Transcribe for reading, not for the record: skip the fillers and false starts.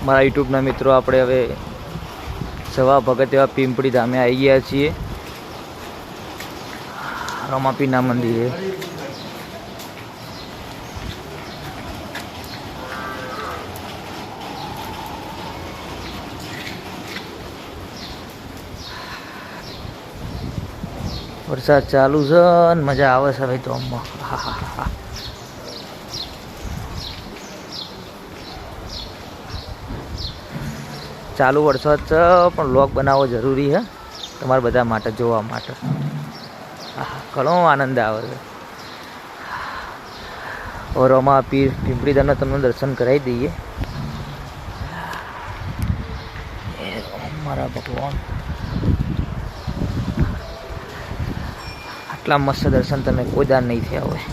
મારા યુટ્યુબના મિત્રો આપણે હવે સવા ભગત એવા પીંપળી ધામે આવી ગયા છીએ, રમાપીરના મંદિરે. વરસાદ ચાલુ છે અને મજા આવે છે ભાઈ તો આમાં. ચાલુ વરસાદ છે પણ વ્લોગ બનાવવો જરૂરી છે તમારા બધા માટે, જોવા માટે. ઘણો આનંદ આવે છે. રમાપીર પીંપળી ધામના તમને દર્શન કરાવી દઈએ. મારા ભગવાન, આટલા મસ્ત દર્શન તમે કોઈ દાર નહીં થયા હોય.